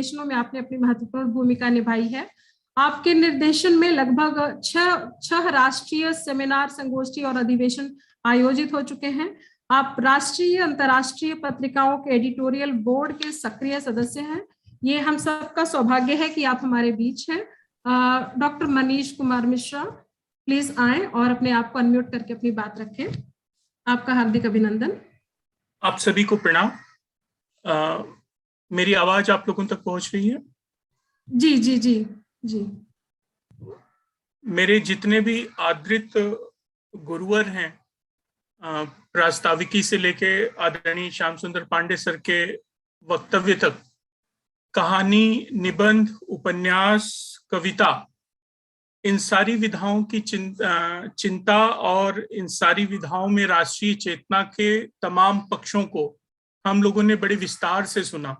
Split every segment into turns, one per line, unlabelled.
निर्देशनों में आपने अपनी महत्वपूर्ण भूमिका निभाई है। आपके निर्देशन में लगभग छह राष्ट्रीय सेमिनार, संगोष्ठी और अधिवेशन आयोजित हो चुके हैं। आप राष्ट्रीय अंतर्राष्ट्रीय पत्रिकाओं के एडिटोरियल बोर्ड के सक्रिय सदस्य हैं। ये हम सबका सौभाग्य है कि आप हमारे बीच हैं। डॉक्टर मनीष कुमार मिश्रा, प्लीज आए और अपने आप को अनम्यूट करके अपनी बात रखें। आपका हार्दिक अभिनंदन।
आप सभी को प्रणाम। मेरी आवाज आप लोगों तक पहुंच रही है?
जी जी जी जी।
मेरे जितने भी आदृत गुरुवर हैं, प्रास्ताविकी से लेके आदरणीय श्याम सुंदर पांडे सर के वक्तव्य तक, कहानी, निबंध, उपन्यास, कविता, इन सारी विधाओं की चिंता और इन सारी विधाओं में राष्ट्रीय चेतना के तमाम पक्षों को हम लोगों ने बड़े विस्तार से सुना।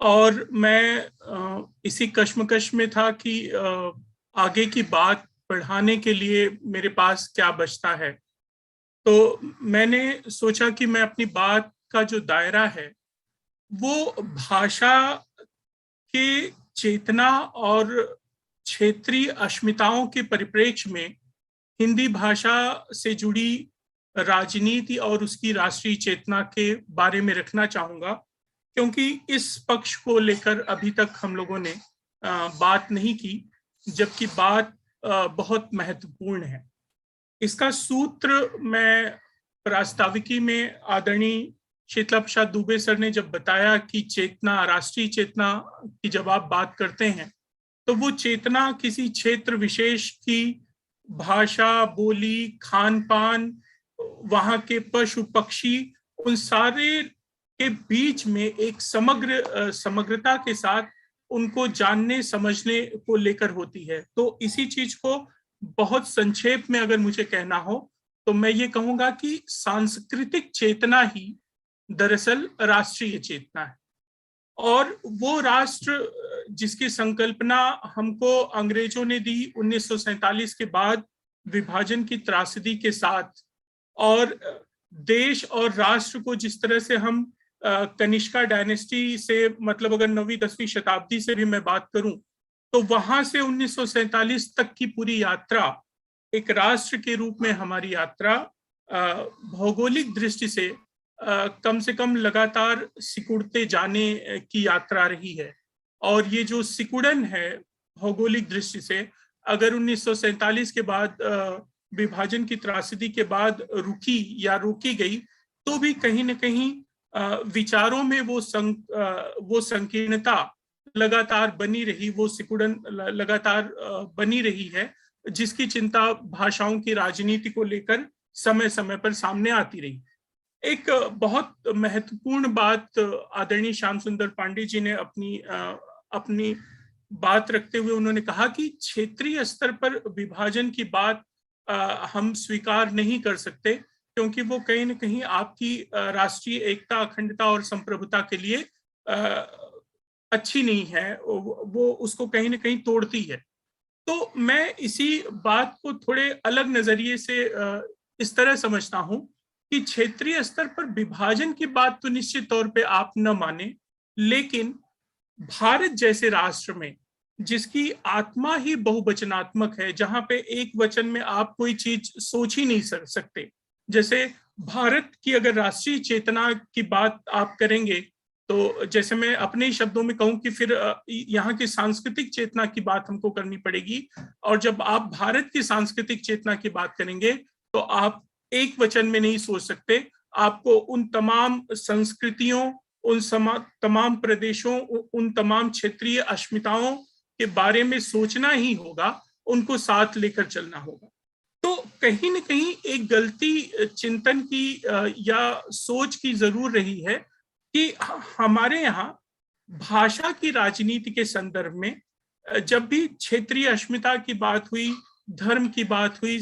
और मैं इसी कश्मकश में था कि आगे की बात बढ़ाने के लिए मेरे पास क्या बचता है। तो मैंने सोचा कि मैं अपनी बात का जो दायरा है वो भाषा के चेतना और क्षेत्रीय अस्मिताओं के परिप्रेक्ष्य में हिंदी भाषा से जुड़ी राजनीति और उसकी राष्ट्रीय चेतना के बारे में रखना चाहूंगा, क्योंकि इस पक्ष को लेकर अभी तक हम लोगों ने बात नहीं की, जबकि बात बहुत महत्वपूर्ण है। इसका सूत्र मैं प्रास्ताविकी में आदरणीय शीतला प्रसाद दुबे सर ने जब बताया कि चेतना, राष्ट्रीय चेतना की जब आप बात करते हैं तो वो चेतना किसी क्षेत्र विशेष की भाषा, बोली, खान पान, वहां के पशु पक्षी, उन सारे के बीच में एक समग्रता के साथ उनको जानने समझने को लेकर होती है। तो इसी चीज को बहुत संक्षेप में अगर मुझे कहना हो तो मैं ये कहूंगा कि सांस्कृतिक चेतना ही दरअसल राष्ट्रीय चेतना है। और वो राष्ट्र जिसकी संकल्पना हमको अंग्रेजों ने दी 1947 के बाद विभाजन की त्रासदी के साथ, और देश और राष्ट्र को जिस तरह से हम कनिष्का डायनेस्टी से, मतलब अगर 9वीं 10वीं शताब्दी से भी मैं बात करूं तो वहां से 1947 तक की पूरी यात्रा एक राष्ट्र के रूप में हमारी यात्रा भौगोलिक दृष्टि से कम लगातार सिकुड़ते जाने की यात्रा रही है। और ये जो सिकुड़न है भौगोलिक दृष्टि से, अगर 1947 के बाद विभाजन की त्रासदी के बाद रुकी या रोकी गई तो भी कहीं न कहीं विचारों में वो संकीर्णता लगातार बनी रही, वो सिकुड़न लगातार बनी रही है, जिसकी चिंता भाषाओं की राजनीति को लेकर समय समय पर सामने आती रही। एक बहुत महत्वपूर्ण बात आदरणीय श्याम सुंदर पांडे जी ने अपनी बात रखते हुए उन्होंने कहा कि क्षेत्रीय स्तर पर विभाजन की बात हम स्वीकार नहीं कर सकते, क्योंकि वो कहीं न कहीं आपकी राष्ट्रीय एकता, अखंडता और संप्रभुता के लिए अच्छी नहीं है, वो उसको कहीं न कहीं तोड़ती है। तो मैं इसी बात को थोड़े अलग नजरिए से इस तरह समझता हूं कि क्षेत्रीय स्तर पर विभाजन की बात तो निश्चित तौर पे आप न माने, लेकिन भारत जैसे राष्ट्र में जिसकी आत्मा ही बहुवचनात्मक है, जहां पे एक वचन में आप कोई चीज सोच ही नहीं सकते, जैसे भारत की अगर राष्ट्रीय चेतना की बात आप करेंगे तो जैसे मैं अपने ही शब्दों में कहूं कि फिर यहाँ की सांस्कृतिक चेतना की बात हमको करनी पड़ेगी। और जब आप भारत की सांस्कृतिक चेतना की बात करेंगे तो आप एक वचन में नहीं सोच सकते, आपको उन तमाम संस्कृतियों, उन तमाम प्रदेशों, उन तमाम क्षेत्रीय अस्मिताओं के बारे में सोचना ही होगा, उनको साथ लेकर चलना होगा। तो कहीं न कहीं एक गलती चिंतन की या सोच की जरूर रही है कि हमारे यहाँ भाषा की राजनीति के संदर्भ में जब भी क्षेत्रीय अस्मिता की बात हुई, धर्म की बात हुई,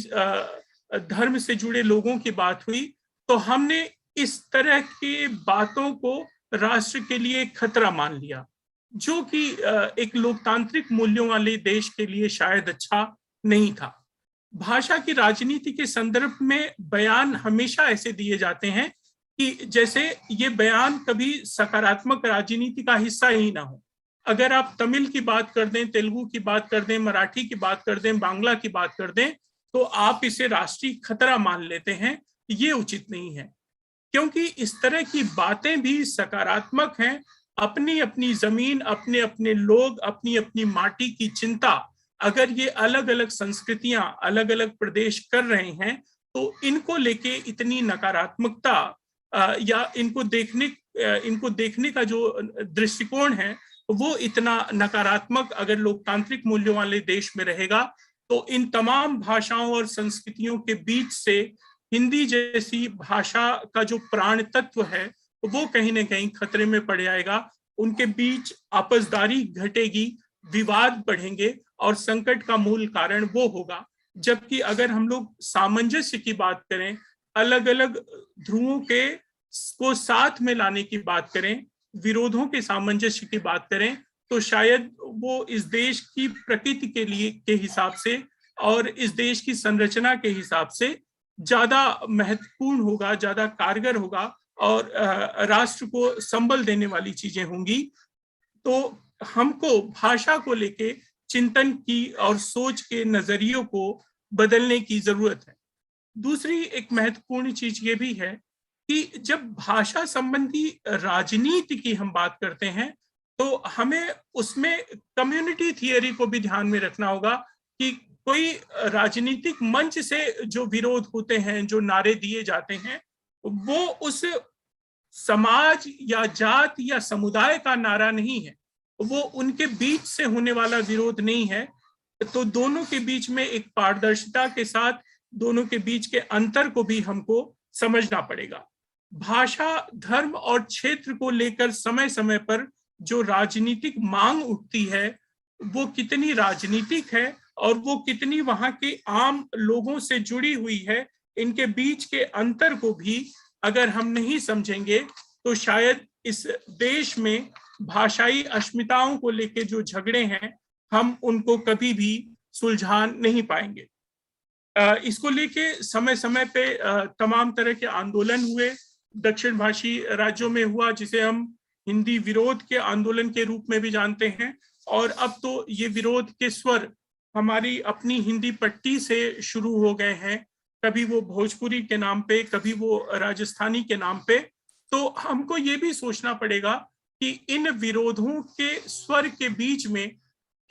धर्म से जुड़े लोगों की बात हुई, तो हमने इस तरह की बातों को राष्ट्र के लिए खतरा मान लिया, जो कि एक लोकतांत्रिक मूल्यों वाले देश के लिए शायद अच्छा नहीं था। भाषा की राजनीति के संदर्भ में बयान हमेशा ऐसे दिए जाते हैं कि जैसे ये बयान कभी सकारात्मक राजनीति का हिस्सा ही ना हो। अगर आप तमिल की बात कर दें, तेलुगु की बात कर दें, मराठी की बात कर दें, बांग्ला की बात कर दें, तो आप इसे राष्ट्रीय खतरा मान लेते हैं। ये उचित नहीं है, क्योंकि इस तरह की बातें भी सकारात्मक हैं। अपनी अपनी जमीन, अपने अपने लोग, अपनी अपनी माटी की चिंता अगर ये अलग अलग संस्कृतियां, अलग अलग प्रदेश कर रहे हैं, तो इनको लेके इतनी नकारात्मकता या इनको देखने का जो दृष्टिकोण है वो इतना नकारात्मक अगर लोकतांत्रिक मूल्यों वाले देश में रहेगा, तो इन तमाम भाषाओं और संस्कृतियों के बीच से हिंदी जैसी भाषा का जो प्राण तत्व है वो कहीं ना कहीं खतरे में पड़ जाएगा। उनके बीच आपसदारी घटेगी, विवाद बढ़ेंगे और संकट का मूल कारण वो होगा। जबकि अगर हम लोग सामंजस्य की बात करें, अलग अलग ध्रुवों को साथ में लाने की बात करें, विरोधों के सामंजस्य की बात करें, तो शायद वो इस देश की प्रकृति के हिसाब से और इस देश की संरचना के हिसाब से ज्यादा महत्वपूर्ण होगा, ज्यादा कारगर होगा और राष्ट्र को संबल देने वाली चीजें होंगी। तो हमको भाषा को लेके चिंतन की और सोच के नजरियों को बदलने की जरूरत है। दूसरी एक महत्वपूर्ण चीज ये भी है कि जब भाषा संबंधी राजनीति की हम बात करते हैं, तो हमें उसमें कम्युनिटी थियरी को भी ध्यान में रखना होगा कि कोई राजनीतिक मंच से जो विरोध होते हैं, जो नारे दिए जाते हैं, वो उस समाज या जात या समुदाय का नारा नहीं है, वो उनके बीच से होने वाला विरोध नहीं है। तो दोनों के बीच में एक पारदर्शिता के साथ दोनों के बीच के अंतर को भी हमको समझना पड़ेगा। भाषा, धर्म और क्षेत्र को लेकर समय समय पर जो राजनीतिक मांग उठती है, वो कितनी राजनीतिक है और वो कितनी वहां के आम लोगों से जुड़ी हुई है, इनके बीच के अंतर को भी अगर हम नहीं समझेंगे तो शायद इस देश में भाषाई अस्मिताओं को लेकर जो झगड़े हैं, हम उनको कभी भी सुलझा नहीं पाएंगे। इसको लेके समय समय पे तमाम तरह के आंदोलन हुए, दक्षिण भाषी राज्यों में हुआ, जिसे हम हिंदी विरोध के आंदोलन के रूप में भी जानते हैं। और अब तो ये विरोध के स्वर हमारी अपनी हिंदी पट्टी से शुरू हो गए हैं, कभी वो भोजपुरी के नाम पे, कभी वो राजस्थानी के नाम पे। तो हमको ये भी सोचना पड़ेगा कि इन विरोधों के स्वर के बीच में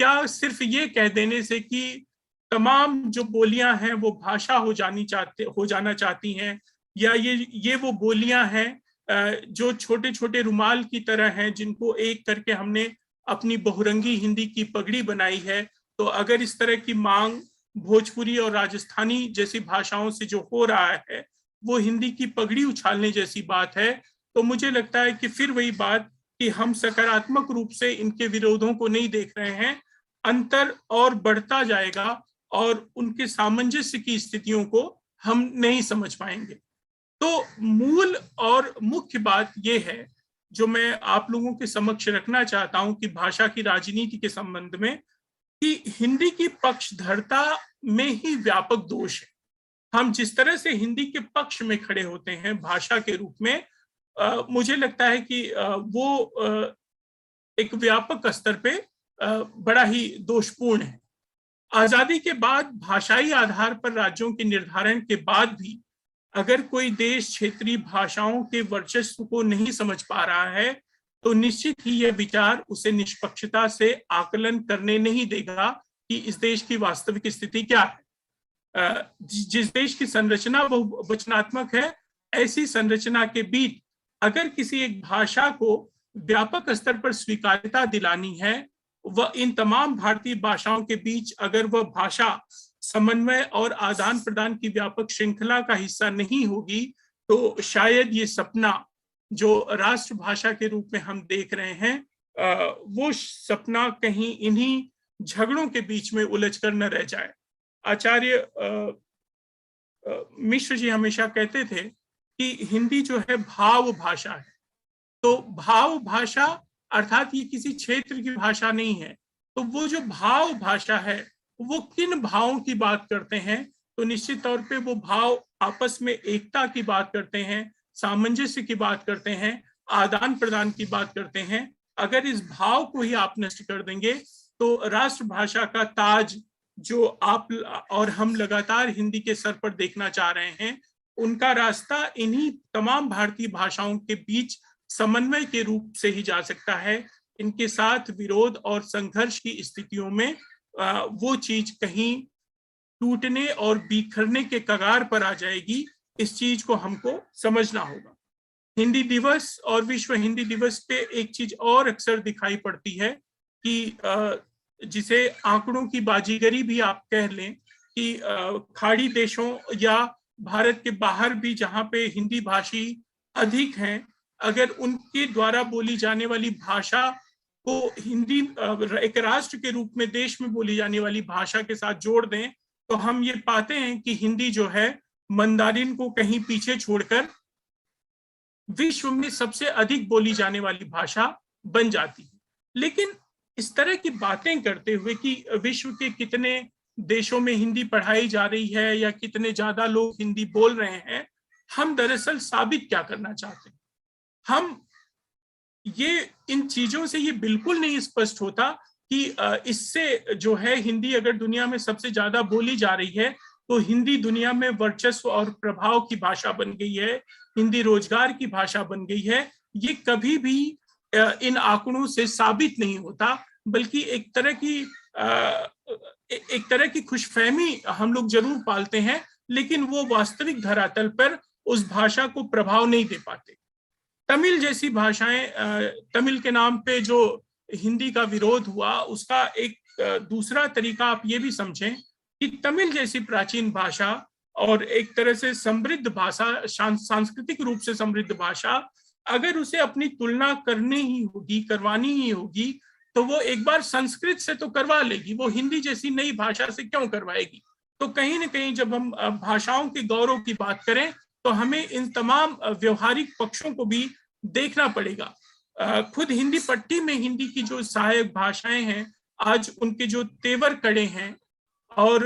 क्या सिर्फ ये कह देने से कि तमाम जो बोलियां हैं वो भाषा हो जाना चाहती हैं, या ये वो बोलियां हैं जो छोटे छोटे रुमाल की तरह हैं, जिनको एक करके हमने अपनी बहुरंगी हिंदी की पगड़ी बनाई है। तो अगर इस तरह की मांग भोजपुरी और राजस्थानी जैसी भाषाओं से जो हो रहा है वो हिंदी की पगड़ी उछालने जैसी बात है, तो मुझे लगता है कि फिर वही बात कि हम सकारात्मक रूप से इनके विरोधों को नहीं देख रहे हैं, अंतर और बढ़ता जाएगा और उनके सामंजस्य की स्थितियों को हम नहीं समझ पाएंगे। तो मूल और मुख्य बात यह है जो मैं आप लोगों के समक्ष रखना चाहता हूं कि भाषा की राजनीति के संबंध में, कि हिंदी की पक्षधरता में ही व्यापक दोष है। हम जिस तरह से हिंदी के पक्ष में खड़े होते हैं भाषा के रूप में, मुझे लगता है कि वो एक व्यापक स्तर पे बड़ा ही दोषपूर्ण है। आजादी के बाद भाषाई आधार पर राज्यों के निर्धारण के बाद भी अगर कोई देश क्षेत्रीय भाषाओं के वर्चस्व को नहीं समझ पा रहा है, तो निश्चित ही यह विचार उसे निष्पक्षता से आकलन करने नहीं देगा कि इस देश की वास्तविक स्थिति क्या है। जिस देश की संरचना बहुवचनात्मक है, ऐसी संरचना के बीच अगर किसी एक भाषा को व्यापक स्तर पर स्वीकार्यता दिलानी है, वह इन तमाम भारतीय भाषाओं के बीच अगर वह भाषा समन्वय और आदान प्रदान की व्यापक श्रृंखला का हिस्सा नहीं होगी, तो शायद ये सपना जो राष्ट्रभाषा के रूप में हम देख रहे हैं, वो सपना कहीं इन्हीं झगड़ों के बीच में उलझकर न रह जाए। आचार्य मिश्र जी हमेशा कहते थे कि हिंदी जो है भाव भाषा है। तो भाव भाषा अर्थात ये किसी क्षेत्र की भाषा नहीं है। तो वो जो भाव भाषा है वो किन भावों की बात करते हैं, तो निश्चित तौर पे वो भाव आपस में एकता की बात करते हैं, सामंजस्य की बात करते हैं, आदान प्रदान की बात करते हैं। अगर इस भाव को ही आप नष्ट कर देंगे तो राष्ट्रभाषा का ताज जो आप और हम लगातार हिंदी के सर पर देखना चाह रहे हैं, उनका रास्ता इन्हीं तमाम भारतीय भाषाओं के बीच समन्वय के रूप से ही जा सकता है। इनके साथ विरोध और संघर्ष की स्थितियों में वो चीज कहीं टूटने और बिखरने के कगार पर आ जाएगी। इस चीज को हमको समझना होगा। हिंदी दिवस और विश्व हिंदी दिवस पे एक चीज और अक्सर दिखाई पड़ती है कि जिसे आंकड़ों की बाजीगरी भी आप कह लें कि खाड़ी देशों या भारत के बाहर भी जहां पे हिंदी भाषी अधिक हैं, अगर उनके द्वारा बोली जाने वाली भाषा को हिंदी एक राष्ट्र के रूप में देश में बोली जाने वाली भाषा के साथ जोड़ दें तो हम ये पाते हैं कि हिंदी जो है मंदारिन को कहीं पीछे छोड़कर विश्व में सबसे अधिक बोली जाने वाली भाषा बन जाती है। लेकिन इस तरह की बातें करते हुए कि विश्व के कितने देशों में हिंदी पढ़ाई जा रही है या कितने ज्यादा लोग हिंदी बोल रहे हैं, हम दरअसल साबित क्या करना चाहते हैं? हम ये इन चीजों से ये बिल्कुल नहीं स्पष्ट होता कि इससे जो है हिंदी अगर दुनिया में सबसे ज्यादा बोली जा रही है तो हिंदी दुनिया में वर्चस्व और प्रभाव की भाषा बन गई है, हिंदी रोजगार की भाषा बन गई है। ये कभी भी इन आंकड़ों से साबित नहीं होता, बल्कि एक तरह की खुशफहमी हम लोग जरूर पालते हैं, लेकिन वो वास्तविक धरातल पर उस भाषा को प्रभाव नहीं दे पाते। तमिल जैसी भाषाएं, तमिल के नाम पे जो हिंदी का विरोध हुआ, उसका एक दूसरा तरीका आप ये भी समझें कि तमिल जैसी प्राचीन भाषा और एक तरह से समृद्ध भाषा, सांस्कृतिक रूप से समृद्ध भाषा, अगर उसे अपनी तुलना करवानी ही होगी तो वो एक बार संस्कृत से तो करवा लेगी, वो हिंदी जैसी नई भाषा से क्यों करवाएगी? तो कहीं ना कहीं जब हम भाषाओं के गौरव की बात करें तो हमें इन तमाम व्यवहारिक पक्षों को भी देखना पड़ेगा। खुद हिंदी पट्टी में हिंदी की जो सहायक भाषाएं हैं, आज उनके जो तेवर कड़े हैं, और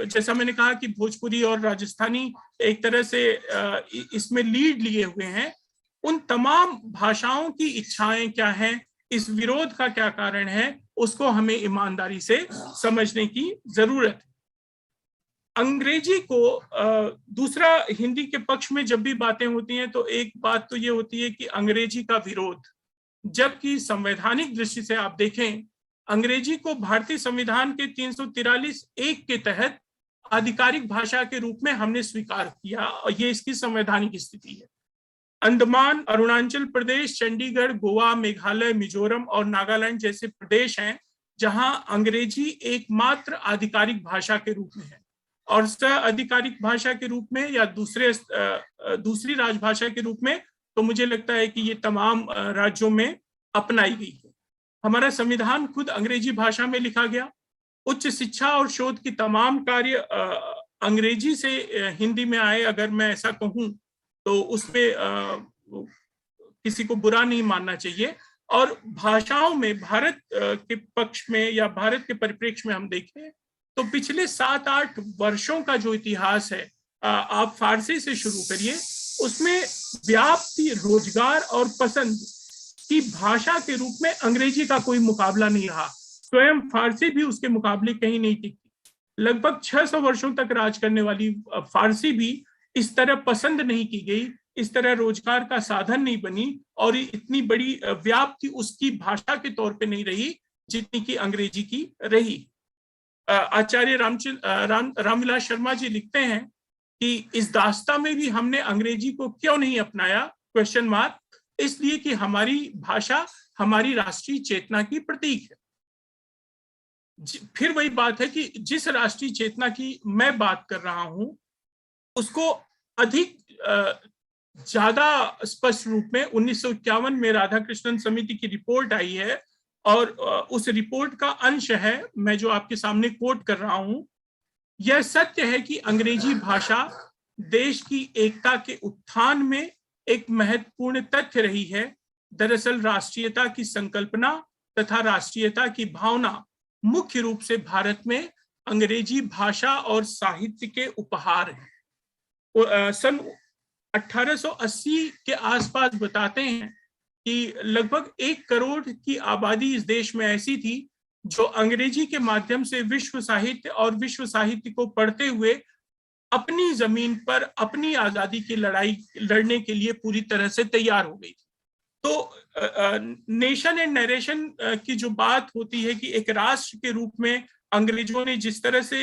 जैसा मैंने कहा कि भोजपुरी और राजस्थानी एक तरह से इसमें लीड लिए हुए हैं, उन तमाम भाषाओं की इच्छाएं क्या हैं, इस विरोध का क्या कारण है, उसको हमें ईमानदारी से समझने की जरूरत है। अंग्रेजी को दूसरा, हिंदी के पक्ष में जब भी बातें होती हैं तो एक बात तो ये होती है कि अंग्रेजी का विरोध, जबकि संवैधानिक दृष्टि से आप देखें, अंग्रेजी को भारतीय संविधान के 343(1) के तहत आधिकारिक भाषा के रूप में हमने स्वीकार किया, और ये इसकी संवैधानिक स्थिति है। अंडमान, अरुणाचल प्रदेश, चंडीगढ़, गोवा, मेघालय, मिजोरम और नागालैंड जैसे प्रदेश हैं जहां अंग्रेजी एकमात्र आधिकारिक भाषा के रूप में है, और सह आधिकारिक भाषा के रूप में या दूसरी राजभाषा के रूप में तो मुझे लगता है कि ये तमाम राज्यों में अपनाई गई है। हमारा संविधान खुद अंग्रेजी भाषा में लिखा गया। उच्च शिक्षा और शोध की तमाम कार्य अंग्रेजी से हिंदी में आए, अगर मैं ऐसा कहूं तो उसमें किसी को बुरा नहीं मानना चाहिए। और भाषाओं में भारत के पक्ष में या भारत के परिप्रेक्ष्य में हम देखें तो पिछले 7-8 वर्षों का जो इतिहास है, आप फारसी से शुरू करिए, उसमें व्याप्ति, रोजगार और पसंद की भाषा के रूप में अंग्रेजी का कोई मुकाबला नहीं रहा। स्वयं फारसी भी उसके मुकाबले कहीं नहीं टिकती। लगभग 600 वर्षों तक राज करने वाली फारसी भी इस तरह पसंद नहीं की गई, इस तरह रोजगार का साधन नहीं बनी, और इतनी बड़ी व्याप्ति उसकी भाषा के तौर पे नहीं रही जितनी की अंग्रेजी की रही। आचार्य रामविलास शर्मा जी लिखते हैं कि इस दास्तां में भी हमने अंग्रेजी को क्यों नहीं अपनाया, क्वेश्चन मार्क, इसलिए कि हमारी भाषा हमारी राष्ट्रीय चेतना की प्रतीक है। फिर वही बात है कि जिस राष्ट्रीय चेतना की मैं बात कर रहा हूं उसको अधिक ज्यादा स्पष्ट रूप में 1951 में राधाकृष्णन समिति की रिपोर्ट आई है, और उस रिपोर्ट का अंश है मैं जो आपके सामने कोट कर रहा हूं। यह सत्य है कि अंग्रेजी भाषा देश की एकता के उत्थान में एक महत्वपूर्ण तथ्य रही है। दरअसल राष्ट्रीयता की संकल्पना तथा राष्ट्रीयता की भावना मुख्य रूप से भारत में अंग्रेजी भाषा और साहित्य के उपहार हैं। सन 1880 के आसपास बताते हैं कि लगभग 1 करोड़ की आबादी इस देश में ऐसी थी जो अंग्रेजी के माध्यम से विश्व साहित्य और विश्व साहित्य को पढ़ते हुए अपनी जमीन पर अपनी आजादी की लड़ाई लड़ने के लिए पूरी तरह से तैयार हो गई थी। तो नेशन एंड नरेशन की जो बात होती है कि एक राष्ट्र के रूप में अंग्रेजों ने जिस तरह से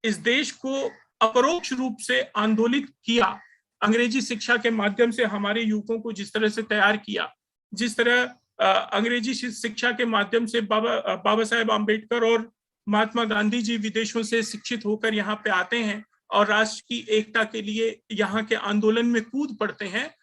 इस देश को अपरोक्ष रूप से आंदोलित किया, अंग्रेजी शिक्षा के माध्यम से हमारे युवकों को जिस तरह से तैयार किया, जिस तरह अंग्रेजी शिक्षा के माध्यम से बाबा साहेब आम्बेडकर और महात्मा गांधी जी विदेशों से शिक्षित होकर यहाँ पे आते हैं और राष्ट्र की एकता के लिए यहाँ के आंदोलन में कूद पड़ते हैं।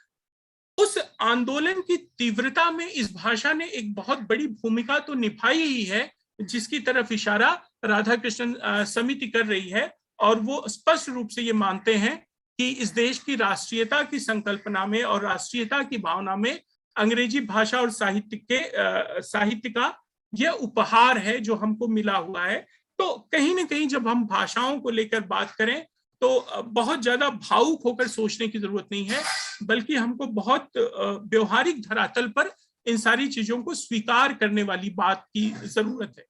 उस आंदोलन की तीव्रता में इस भाषा ने एक बहुत बड़ी भूमिका तो निभाई ही है, जिसकी तरफ इशारा राधाकृष्णन समिति कर रही है, और वो स्पष्ट रूप से ये मानते हैं कि इस देश की राष्ट्रीयता की संकल्पना में और राष्ट्रीयता की भावना में अंग्रेजी भाषा और साहित्य का यह उपहार है जो हमको मिला हुआ है। तो कहीं ना कहीं जब हम भाषाओं को लेकर बात करें तो बहुत ज्यादा भावुक होकर सोचने की जरूरत नहीं है, बल्कि हमको बहुत व्यवहारिक धरातल पर इन सारी चीजों को स्वीकार करने वाली बात की जरूरत है।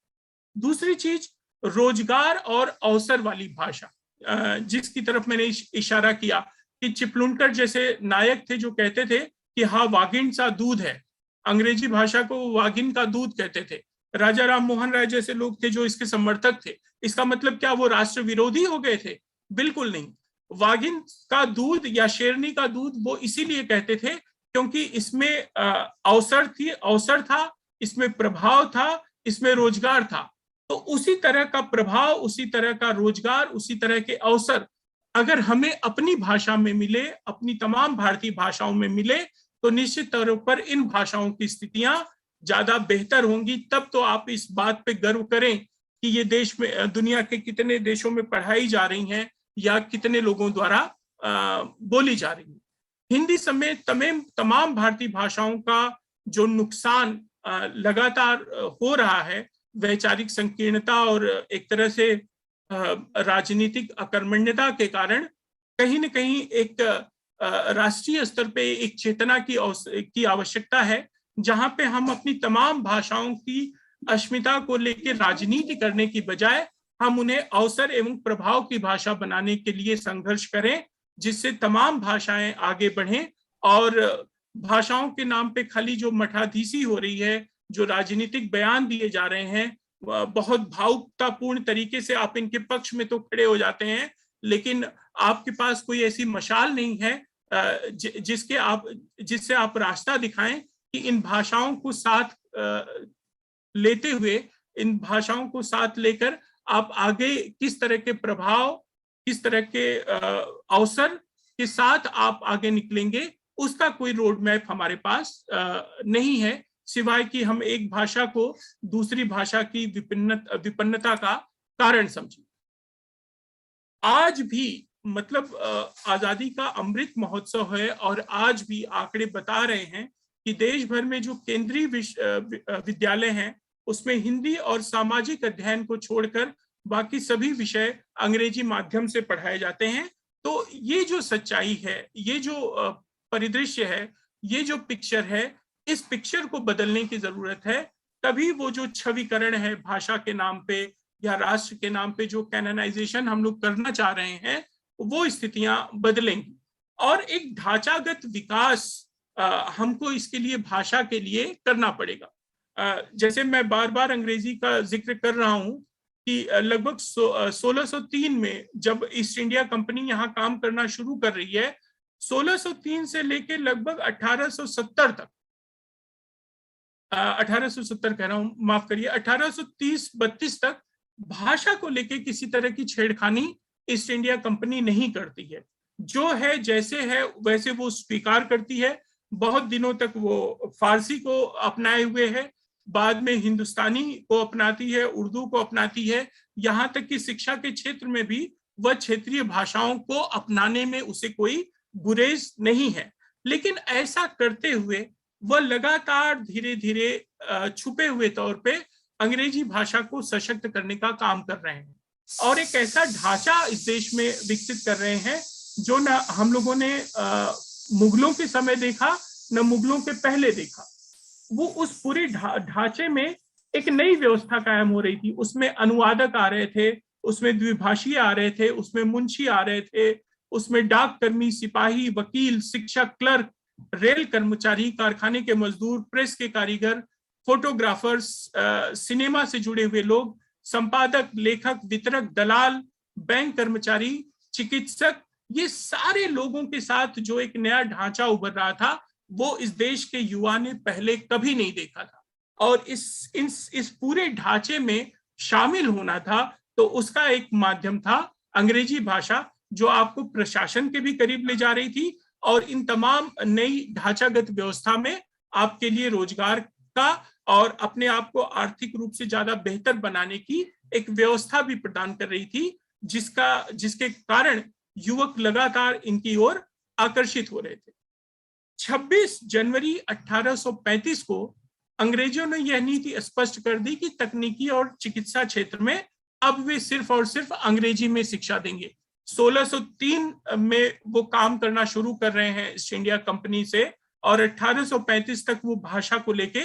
दूसरी चीज, रोजगार और अवसर वाली भाषा, जिसकी तरफ मैंने इशारा किया कि चिपलुनकर जैसे नायक थे जो कहते थे कि हाँ वागिन सा दूध है, अंग्रेजी भाषा को वागिन का दूध कहते थे। राजा राम मोहन राय जैसे लोग थे जो इसके समर्थक थे। इसका मतलब क्या वो राष्ट्र विरोधी हो गए थे? बिल्कुल नहीं। वागिन का दूध या शेरनी का दूध वो इसीलिए कहते थे क्योंकि इसमें अवसर था, इसमें प्रभाव था, इसमें रोजगार था। तो उसी तरह का प्रभाव, उसी तरह का रोजगार, उसी तरह के अवसर अगर हमें अपनी भाषा में मिले, अपनी तमाम भारतीय भाषाओं में मिले, तो निश्चित तौर पर इन भाषाओं की स्थितियां ज्यादा बेहतर होंगी। तब तो आप इस बात पे गर्व करें कि ये देश में दुनिया के कितने देशों में पढ़ाई जा रही हैं या कितने लोगों द्वारा बोली जा रही है। हिंदी समेत तमाम भारतीय भाषाओं का जो नुकसान लगातार हो रहा है, वैचारिक संकीर्णता और एक तरह से राजनीतिक अकर्मण्यता के कारण कहीं न कहीं एक राष्ट्रीय स्तर पे एक चेतना की आवश्यकता है, जहां पे हम अपनी तमाम भाषाओं की अस्मिता को लेकर राजनीति करने की बजाय हम उन्हें अवसर एवं प्रभाव की भाषा बनाने के लिए संघर्ष करें, जिससे तमाम भाषाएं आगे बढ़ें। और भाषाओं के नाम पे खाली जो मठाधीशी हो रही है, जो राजनीतिक बयान दिए जा रहे हैं, बहुत भावुकतापूर्ण तरीके से आप इनके पक्ष में तो खड़े हो जाते हैं, लेकिन आपके पास कोई ऐसी मशाल नहीं है जिससे आप रास्ता दिखाएं कि इन भाषाओं को साथ लेते हुए, इन भाषाओं को साथ लेकर आप आगे किस तरह के प्रभाव, किस तरह के अवसर के साथ आप आगे निकलेंगे, उसका कोई रोड मैप हमारे पास नहीं है, सिवाय कि हम एक भाषा को दूसरी भाषा की विपन्नता का कारण समझें। आज भी मतलब आजादी का अमृत महोत्सव है और आज भी आंकड़े बता रहे हैं कि देश भर में जो केंद्रीय विद्यालय हैं उसमें हिंदी और सामाजिक अध्ययन को छोड़कर बाकी सभी विषय अंग्रेजी माध्यम से पढ़ाए जाते हैं। तो ये जो सच्चाई है, ये जो परिदृश्य है, ये जो पिक्चर है, इस पिक्चर को बदलने की जरूरत है। तभी वो जो छविकरण है भाषा के नाम पे या राष्ट्र के नाम पे, जो कैनोनाइजेशन हम लोग करना चाह रहे हैं, वो स्थितियां बदलेंगी। और एक ढांचागत विकास हमको इसके लिए भाषा के लिए करना पड़ेगा। जैसे मैं बार बार अंग्रेजी का जिक्र कर रहा हूं कि लगभग 1603 में जब ईस्ट इंडिया कंपनी यहाँ काम करना शुरू कर रही है, 1603 से लेकर लगभग 1870 तक, 1870 कह रहा हूं, माफ करिए, 1830-32 तक भाषा को लेकर किसी तरह की छेड़खानी ईस्ट इंडिया कंपनी नहीं करती है। जो है जैसे है वैसे वो स्वीकार करती है। बहुत दिनों तक वो फारसी को अपनाए हुए है, बाद में हिंदुस्तानी को अपनाती है, उर्दू को अपनाती है, यहाँ तक कि शिक्षा के क्षेत्र में भी वह क्षेत्रीय भाषाओं को अपनाने में उसे कोई गुरेज नहीं है। लेकिन ऐसा करते हुए वह लगातार धीरे धीरे छुपे हुए तौर पे अंग्रेजी भाषा को सशक्त करने का काम कर रहे हैं और एक ऐसा ढांचा इस देश में विकसित कर रहे हैं जो न हम लोगों ने मुगलों के समय देखा, न मुगलों के पहले देखा। वो उस पूरे ढांचे में एक नई व्यवस्था कायम हो रही थी। उसमें अनुवादक आ रहे थे, उसमें द्विभाषी आ रहे थे, उसमें मुंशी आ रहे थे, उसमें डाक कर्मी, सिपाही, वकील, शिक्षक, क्लर्क, रेल कर्मचारी, कारखाने के मजदूर, प्रेस के कारीगर, फोटोग्राफर्स, सिनेमा से जुड़े हुए लोग, संपादक, लेखक, वितरक, दलाल, बैंक कर्मचारी, चिकित्सक, ये सारे लोगों के साथ जो एक नया ढांचा उभर रहा था, वो इस देश के युवा ने पहले कभी नहीं देखा था। और इस पूरे ढांचे में शामिल होना था, तो उसका एक माध्यम था अंग्रेजी भाषा, जो आपको प्रशासन के भी करीब ले जा रही थी और इन तमाम नई ढांचागत व्यवस्था में आपके लिए रोजगार का और अपने आप को आर्थिक रूप से ज्यादा बेहतर बनाने की एक व्यवस्था भी प्रदान कर रही थी, जिसके कारण युवक लगातार इनकी ओर आकर्षित हो रहे थे। 26 जनवरी 1835 को अंग्रेजों ने यह नीति स्पष्ट कर दी कि तकनीकी और चिकित्सा क्षेत्र में अब वे सिर्फ और सिर्फ अंग्रेजी में शिक्षा देंगे। 1603 में वो काम करना शुरू कर रहे हैं ईस्ट इंडिया कंपनी से, और 1835 तक वो भाषा को लेके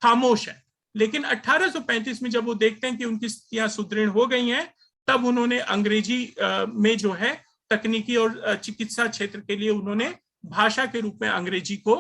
खामोश है। लेकिन 1835 में जब वो देखते हैं कि उनकी स्थितियां सुदृढ़ हो गई हैं, तब उन्होंने अंग्रेजी में जो है तकनीकी और चिकित्सा क्षेत्र के लिए उन्होंने भाषा के रूप में अंग्रेजी को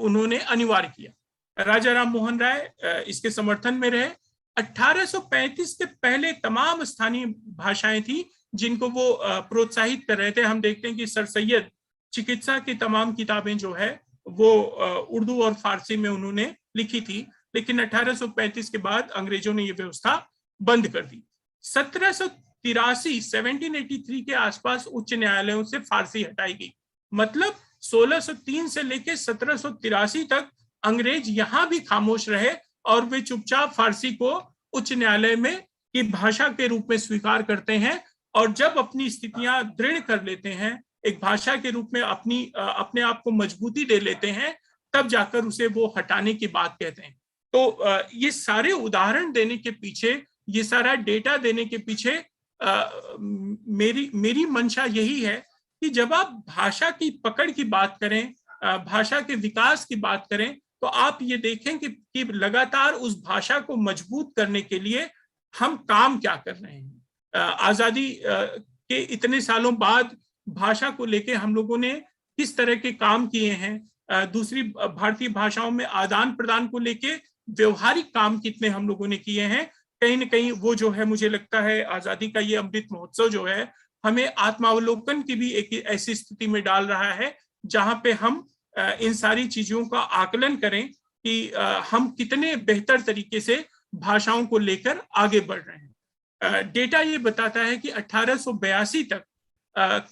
उन्होंने अनिवार्य किया। राजा राम मोहन राय इसके समर्थन में रहे। 1835 के पहले तमाम स्थानीय भाषाएं थी जिनको वो प्रोत्साहित कर रहे थे। हम देखते हैं कि सर सैयद चिकित्सा की तमाम किताबें जो है वो उर्दू और फारसी में उन्होंने लिखी थी, लेकिन 1835 के बाद अंग्रेजों ने ये व्यवस्था बंद कर दी। 1783 के आसपास उच्च न्यायालयों से फारसी हटाई गई। मतलब 1603 से लेकर 1783 तक अंग्रेज यहां भी खामोश रहे और वे चुपचाप फारसी को उच्च न्यायालय में की भाषा के रूप में स्वीकार करते हैं, और जब अपनी स्थितियां दृढ़ कर लेते हैं, एक भाषा के रूप में अपने आप को मजबूती दे लेते हैं, तब जाकर उसे वो हटाने की बात कहते हैं। तो ये सारे उदाहरण देने के पीछे, ये सारा डेटा देने के पीछे मेरी मंशा यही है कि जब आप भाषा की पकड़ की बात करें, भाषा के विकास की बात करें, तो आप ये देखें कि लगातार उस भाषा को मजबूत करने के लिए हम काम क्या कर रहे हैं। आजादी के इतने सालों बाद भाषा को लेके हम लोगों ने किस तरह के काम किए हैं, दूसरी भारतीय भाषाओं में आदान प्रदान को लेके व्यवहारिक काम कितने हम लोगों ने किए हैं। कहीं ना कहीं वो जो है, मुझे लगता है आजादी का ये अमृत महोत्सव जो है, हमें आत्मावलोकन की भी एक ऐसी स्थिति में डाल रहा है जहां पे हम इन सारी चीजों का आकलन करें कि हम कितने बेहतर तरीके से भाषाओं को लेकर आगे बढ़ रहे हैं। डेटा ये बताता है कि 1882 तक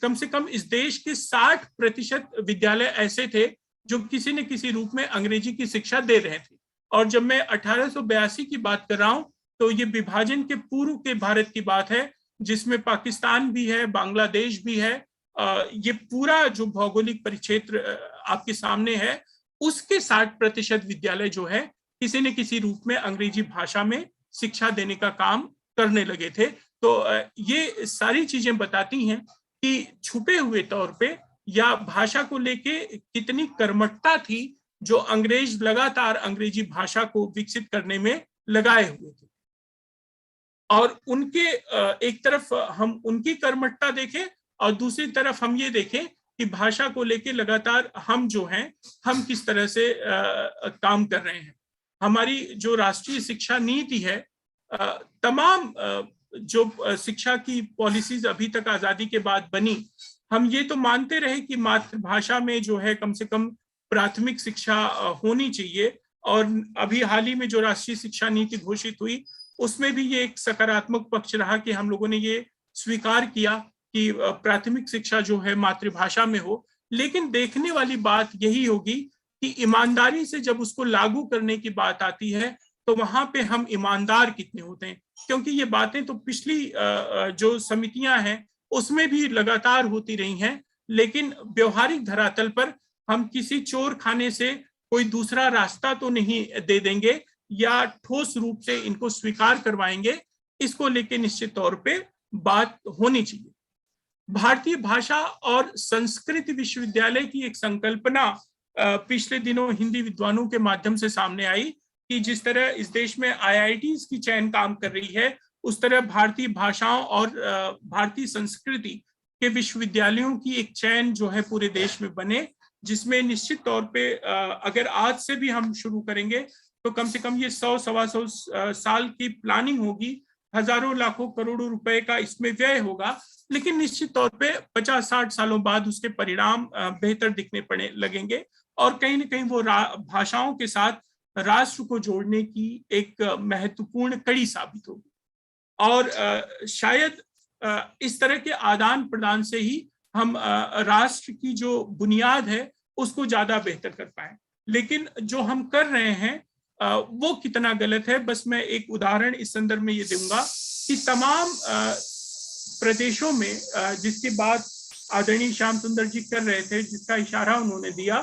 कम से कम इस देश के 60% विद्यालय ऐसे थे जो किसी न किसी रूप में अंग्रेजी की शिक्षा दे रहे थे। और जब मैं 1882 की बात कर रहा हूं, तो ये विभाजन के पूर्व के भारत की बात है, जिसमें पाकिस्तान भी है, बांग्लादेश भी है। ये पूरा जो भौगोलिक परिक्षेत्र आपके सामने है, उसके 60% विद्यालय जो है किसी न किसी रूप में अंग्रेजी भाषा में शिक्षा देने का काम करने लगे थे। तो ये सारी चीजें बताती हैं कि छुपे हुए तौर पे या भाषा को लेके कितनी कर्मठता थी जो अंग्रेज लगातार अंग्रेजी भाषा को विकसित करने में लगाए हुए थे। और उनके एक तरफ हम उनकी कर्मठता देखें और दूसरी तरफ हम ये देखें कि भाषा को लेके लगातार हम जो हैं, हम किस तरह से काम कर रहे हैं। हमारी जो राष्ट्रीय शिक्षा नीति है, तमाम जो शिक्षा की पॉलिसीज अभी तक आजादी के बाद बनी, हम ये तो मानते रहे कि मातृभाषा में जो है कम से कम प्राथमिक शिक्षा होनी चाहिए, और अभी हाल ही में जो राष्ट्रीय शिक्षा नीति घोषित हुई उसमें भी ये एक सकारात्मक पक्ष रहा कि हम लोगों ने ये स्वीकार किया कि प्राथमिक शिक्षा जो है मातृभाषा में हो। लेकिन देखने वाली बात यही होगी कि ईमानदारी से जब उसको लागू करने की बात आती है, तो वहां पे हम ईमानदार कितने होते हैं, क्योंकि ये बातें तो पिछली जो समितियां हैं उसमें भी लगातार होती रही हैं। लेकिन व्यवहारिक धरातल पर हम किसी चोर खाने से कोई दूसरा रास्ता तो नहीं दे देंगे या ठोस रूप से इनको स्वीकार करवाएंगे, इसको लेके निश्चित तौर पे बात होनी चाहिए। भारतीय भाषा और संस्कृत विश्वविद्यालय की एक संकल्पना पिछले दिनों हिंदी विद्वानों के माध्यम से सामने आई कि जिस तरह इस देश में IITs की चयन काम कर रही है, उस तरह भारतीय भाषाओं और भारतीय संस्कृति के विश्वविद्यालयों की एक चयन जो है पूरे देश में बने, जिसमें निश्चित तौर पे अगर आज से भी हम शुरू करेंगे तो कम से कम ये 100-125 साल की प्लानिंग होगी, हजारों लाखों करोड़ों रुपए का इसमें व्यय होगा, लेकिन निश्चित तौर पे 50-60 सालों बाद उसके परिणाम बेहतर दिखने पड़े लगेंगे और कहीं ना कहीं वो भाषाओं के साथ राष्ट्र को जोड़ने की एक महत्वपूर्ण कड़ी साबित होगी। और शायद इस तरह के आदान प्रदान से ही हम राष्ट्र की जो बुनियाद है उसको ज्यादा बेहतर कर पाए। लेकिन जो हम कर रहे हैं वो कितना गलत है, बस मैं एक उदाहरण इस संदर्भ में ये दूंगा कि तमाम प्रदेशों में जिसकी बात आदरणीय श्याम सुंदर जी कर रहे थे, जिसका इशारा उन्होंने दिया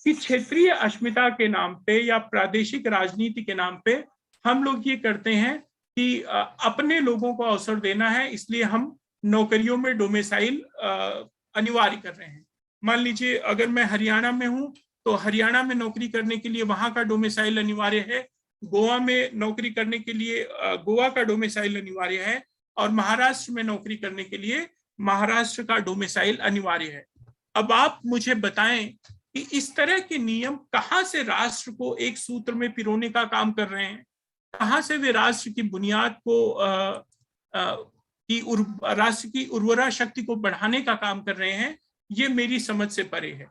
कि क्षेत्रीय अस्मिता के नाम पे या प्रादेशिक राजनीति के नाम पे हम लोग ये करते हैं कि अपने लोगों को अवसर देना है, इसलिए हम नौकरियों में डोमिसाइल अनिवार्य कर रहे हैं। मान लीजिए अगर मैं हरियाणा में हूं तो हरियाणा में नौकरी करने के लिए वहां का डोमिसाइल अनिवार्य है, गोवा में नौकरी करने के लिए गोवा का डोमिसाइल अनिवार्य है और महाराष्ट्र में नौकरी करने के लिए महाराष्ट्र का डोमिसाइल अनिवार्य है। अब आप मुझे बताएं कि इस तरह के नियम कहां से राष्ट्र को एक सूत्र में पिरोने का काम कर रहे हैं, कहां से वे राष्ट्र की बुनियाद को राष्ट्र की उर्वरा शक्ति को बढ़ाने का काम कर रहे हैं, ये मेरी समझ से परे है।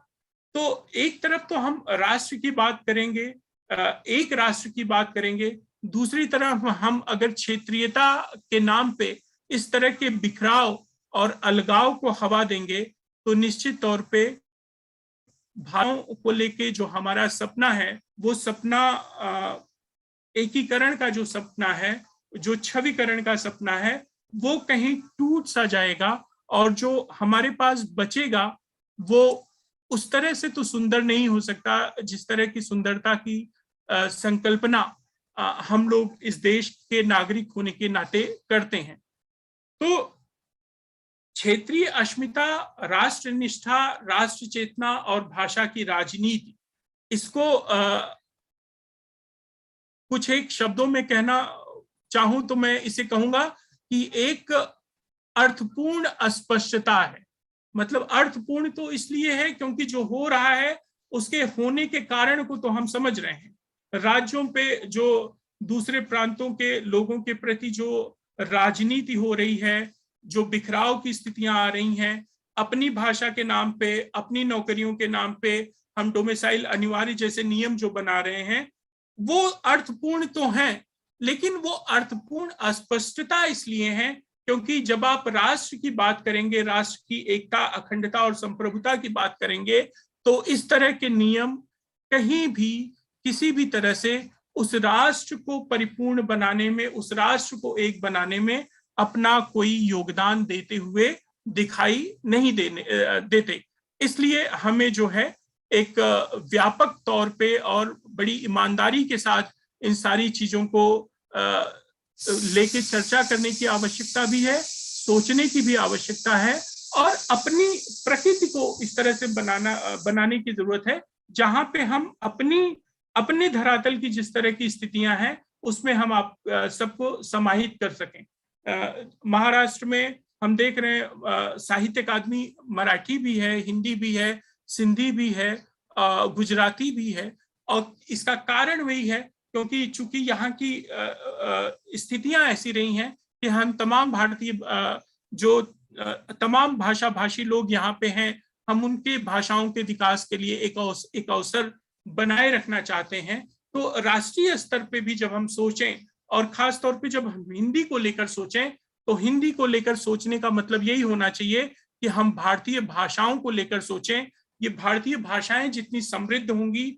तो एक तरफ तो हम राष्ट्र की बात करेंगे, एक राष्ट्र की बात करेंगे, दूसरी तरफ हम अगर क्षेत्रीयता के नाम पे इस तरह के बिखराव और अलगाव को हवा देंगे तो निश्चित तौर पे भावों को लेके जो हमारा सपना है, वो सपना एकीकरण का जो सपना है, जो छविकरण का सपना है, वो कहीं टूट सा जाएगा और जो हमारे पास बचेगा वो उस तरह से तो सुंदर नहीं हो सकता जिस तरह की सुंदरता की संकल्पना हम लोग इस देश के नागरिक होने के नाते करते हैं। तो क्षेत्रीय अस्मिता, राष्ट्र निष्ठा, राष्ट्र चेतना और भाषा की राजनीति, इसको कुछ एक शब्दों में कहना चाहूं तो मैं इसे कहूंगा कि एक अर्थपूर्ण अस्पष्टता है। मतलब अर्थपूर्ण तो इसलिए है क्योंकि जो हो रहा है उसके होने के कारण को तो हम समझ रहे हैं। राज्यों पे जो दूसरे प्रांतों के लोगों के प्रति जो राजनीति हो रही है, जो बिखराव की स्थितियां आ रही हैं, अपनी भाषा के नाम पे, अपनी नौकरियों के नाम पे हम डोमिसाइल अनिवार्य जैसे नियम जो बना रहे हैं, वो अर्थपूर्ण तो हैं, लेकिन वो अर्थपूर्ण अस्पष्टता इसलिए है क्योंकि जब आप राष्ट्र की बात करेंगे, राष्ट्र की एकता, अखंडता और संप्रभुता की बात करेंगे, तो इस तरह के नियम कहीं भी किसी भी तरह से उस राष्ट्र को परिपूर्ण बनाने में, उस राष्ट्र को एक बनाने में अपना कोई योगदान देते हुए दिखाई नहीं देते। इसलिए हमें जो है एक व्यापक तौर पे और बड़ी ईमानदारी के साथ इन सारी चीजों को लेके चर्चा करने की आवश्यकता भी है, सोचने की भी आवश्यकता है और अपनी प्रकृति को इस तरह से बनाने की जरूरत है जहां पे हम अपने धरातल की जिस तरह की स्थितियां हैं उसमें हम आप सबको समाहित कर सकें। महाराष्ट्र में हम देख रहे हैं साहित्य अकादमी मराठी भी है, हिंदी भी है, सिंधी भी है, गुजराती भी है और इसका कारण वही है क्योंकि चूंकि यहाँ की स्थितियां ऐसी रही हैं कि हम तमाम भारतीय जो तमाम भाषा भाषी लोग यहाँ पे हैं, हम उनके भाषाओं के विकास के लिए एक अवसर बनाए रखना चाहते हैं। तो राष्ट्रीय स्तर पे भी जब हम सोचें और खास तौर पे जब हम हिंदी को लेकर सोचें तो हिंदी को लेकर सोचने का मतलब यही होना चाहिए कि हम भारतीय भाषाओं को लेकर सोचें। ये भारतीय भाषाएं जितनी समृद्ध होंगी,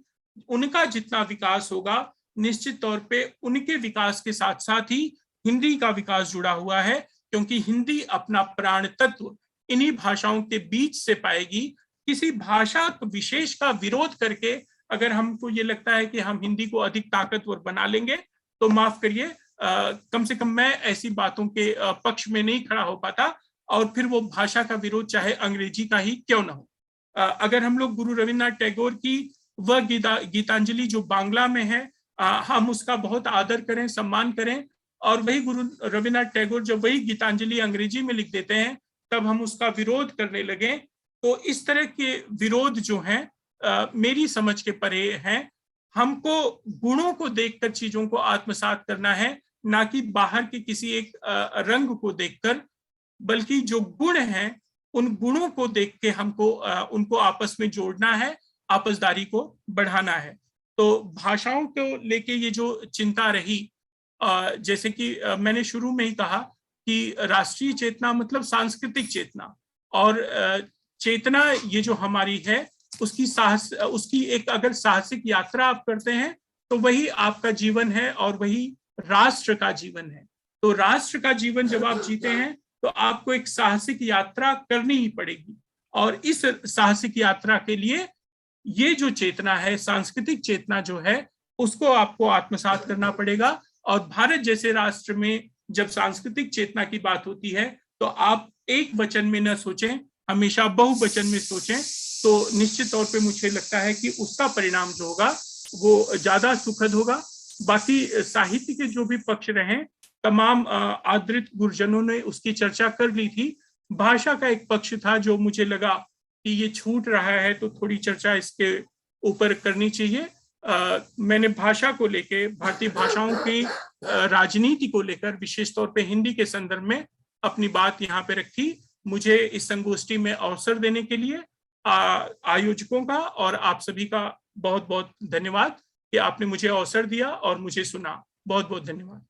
उनका जितना विकास होगा, निश्चित तौर पे उनके विकास के साथ साथ ही हिंदी का विकास जुड़ा हुआ है क्योंकि हिंदी अपना प्राण तत्व इन्हीं भाषाओं के बीच से पाएगी। किसी भाषा विशेष का विरोध करके अगर हमको ये लगता है कि हम हिंदी को अधिक ताकतवर बना लेंगे तो माफ करिए, कम से कम मैं ऐसी बातों के पक्ष में नहीं खड़ा हो पाता और फिर वो भाषा का विरोध चाहे अंग्रेजी का ही क्यों ना हो। अगर हम लोग गुरु रविन्द्रनाथ टैगोर की वह गीतांजलि जो बांग्ला में है हम उसका बहुत आदर करें, सम्मान करें। और वही गुरु रविन्द्रनाथ टैगोर जब वही गीतांजलि अंग्रेजी में लिख देते हैं तब हम उसका विरोध करने लगे। तो इस तरह के विरोध जो हैं मेरी समझ के परे हैं। हमको गुणों को देखकर चीजों को आत्मसात करना है, ना कि बाहर के किसी एक रंग को देखकर, बल्कि जो गुण हैं उन गुणों को देख के हमको उनको आपस में जोड़ना है, आपसदारी को बढ़ाना है। तो भाषाओं को लेके ये जो चिंता रही, जैसे कि मैंने शुरू में ही कहा कि राष्ट्रीय चेतना मतलब सांस्कृतिक चेतना, और चेतना ये जो हमारी है उसकी एक अगर साहसिक यात्रा आप करते हैं तो वही आपका जीवन है और वही राष्ट्र का जीवन है। तो राष्ट्र का जीवन जब आप जीते हैं तो आपको एक साहसिक यात्रा करनी ही पड़ेगी, और इस साहसिक यात्रा के लिए ये जो चेतना है, सांस्कृतिक चेतना जो है, उसको आपको आत्मसात करना पड़ेगा। और भारत जैसे राष्ट्र में जब सांस्कृतिक चेतना की बात होती है तो आप एक वचन में न सोचें, हमेशा बहुवचन में सोचें, तो निश्चित तौर पे मुझे लगता है कि उसका परिणाम जो होगा वो ज्यादा सुखद होगा। बाकी साहित्य के जो भी पक्ष रहे, तमाम आदृत गुरुजनों ने उसकी चर्चा कर ली थी। भाषा का एक पक्ष था जो मुझे लगा कि ये छूट रहा है, तो थोड़ी चर्चा इसके ऊपर करनी चाहिए। मैंने भाषा को लेके, भारतीय भाषाओं की राजनीति को लेकर, विशेष तौर पे हिंदी के संदर्भ में अपनी बात यहाँ पे रखी। मुझे इस संगोष्ठी में अवसर देने के लिए आयोजकों का और आप सभी का बहुत बहुत धन्यवाद कि आपने मुझे अवसर दिया और मुझे सुना। बहुत बहुत धन्यवाद।